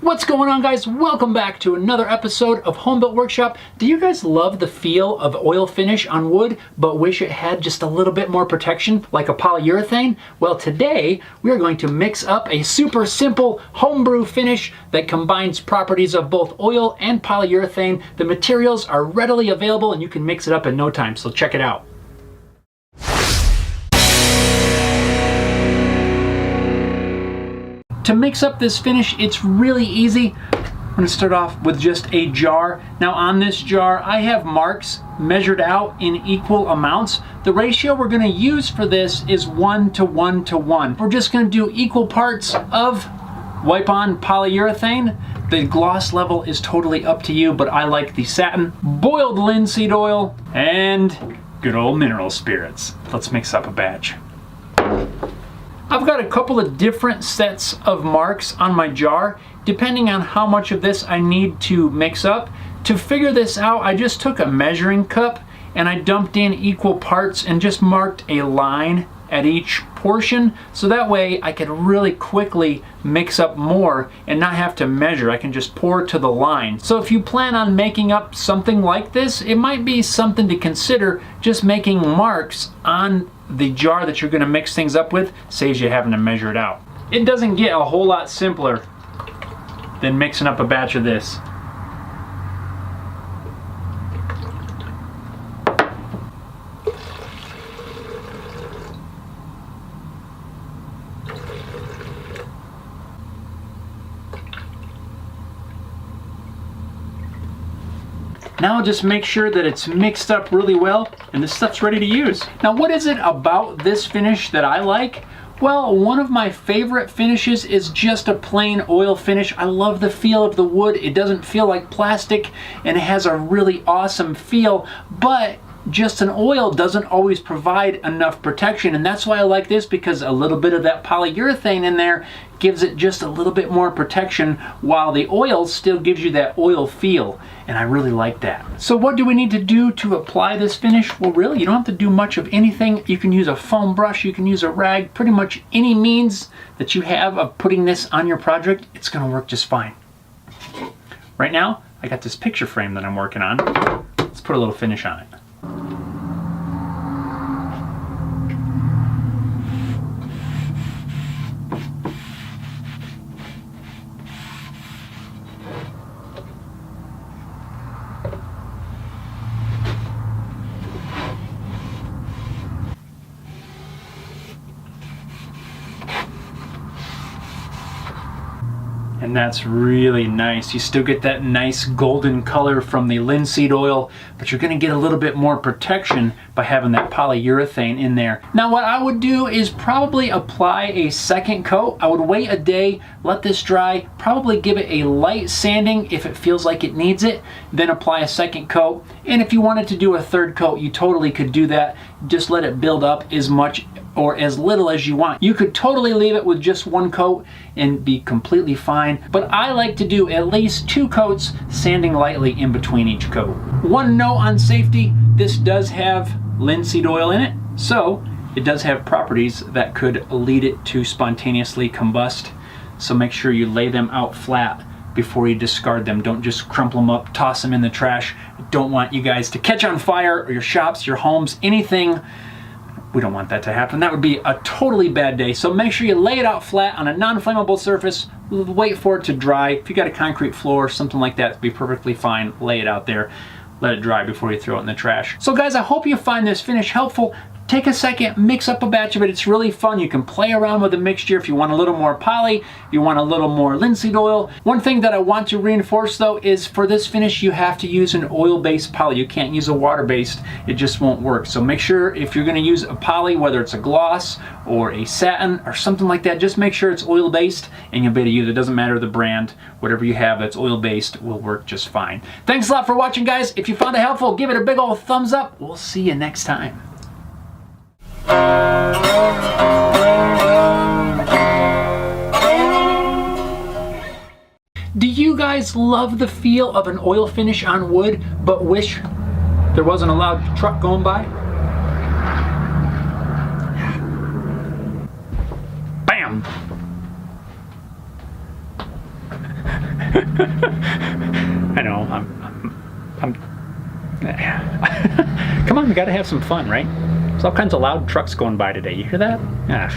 What's going on, guys? Welcome back to another episode of Home Built Workshop. Do you guys love the feel of oil finish on wood but wish it had just a little bit more protection like a polyurethane? Well, today we are going to mix up a super simple homebrew finish that combines properties of both oil and polyurethane. The materials are readily available and you can mix it up in no time, so check it out. To mix up this finish, it's really easy. I'm going to start off with just a jar. Now on this jar, I have marks measured out in equal amounts. The ratio we're going to use for this is 1 to 1 to 1. We're just going to do equal parts of wipe-on polyurethane. The gloss level is totally up to you, but I like the satin, boiled linseed oil, and good old mineral spirits. Let's mix up a batch. I've got a couple of different sets of marks on my jar, depending on how much of this I need to mix up. To figure this out, I just took a measuring cup and I dumped in equal parts and just marked a line at each portion, so that way I could really quickly mix up more and not have to measure. I can just pour to the line. So if you plan on making up something like this, it might be something to consider. Just making marks on the jar that you're going to mix things up with saves you having to measure it out. It doesn't get a whole lot simpler than mixing up a batch of this. Now just make sure that it's mixed up really well and this stuff's ready to use. Now what is it about this finish that I like? Well, one of my favorite finishes is just a plain oil finish. I love the feel of the wood. It doesn't feel like plastic and it has a really awesome feel, but just an oil doesn't always provide enough protection, and that's why I like this, because a little bit of that polyurethane in there gives it just a little bit more protection while the oil still gives you that oil feel, and I really like that. So what do we need to do to apply this finish? Well, really, you don't have to do much of anything. You can use a foam brush, you can use a rag, pretty much any means that you have of putting this on your project, it's gonna work just fine. Right now, I got this picture frame that I'm working on. Let's put a little finish on it. And that's really nice. You still get that nice golden color from the linseed oil, but you're gonna get a little bit more protection by having that polyurethane in there. Now what I would do is probably apply a second coat. I would wait a day, let this dry, probably give it a light sanding if it feels like it needs it, then apply a second coat. And if you wanted to do a third coat, you totally could do that. Just let it build up as much or as little as you want. You could totally leave it with just one coat and be completely fine, but I like to do at least 2 coats, sanding lightly in between each coat. One note on safety, this does have linseed oil in it, so it does have properties that could lead it to spontaneously combust, so make sure you lay them out flat before you discard them. Don't just crumple them up, toss them in the trash. I don't want you guys to catch on fire, or your shops, your homes, anything. We don't want that to happen. That would be a totally bad day. So make sure you lay it out flat on a non-flammable surface. Wait for it to dry. If you got a concrete floor, something like that, it'd be perfectly fine. Lay it out there. Let it dry before you throw it in the trash. So guys, I hope you find this finish helpful. Take a second, mix up a batch of it. It's really fun. You can play around with the mixture if you want a little more poly, you want a little more linseed oil. One thing that I want to reinforce though is for this finish, you have to use an oil-based poly. You can't use a water-based. It just won't work. So make sure if you're gonna use a poly, whether it's a gloss or a satin or something like that, just make sure it's oil-based and you'll be able to use it. It doesn't matter the brand. Whatever you have that's oil-based will work just fine. Thanks a lot for watching, guys. If you found it helpful, give it a big old thumbs up. We'll see you next time. Do you guys love the feel of an oil finish on wood, but wish there wasn't a loud truck going by? Bam! I know, come on, we gotta have some fun, right? There's all kinds of loud trucks going by today. You hear that? Ah.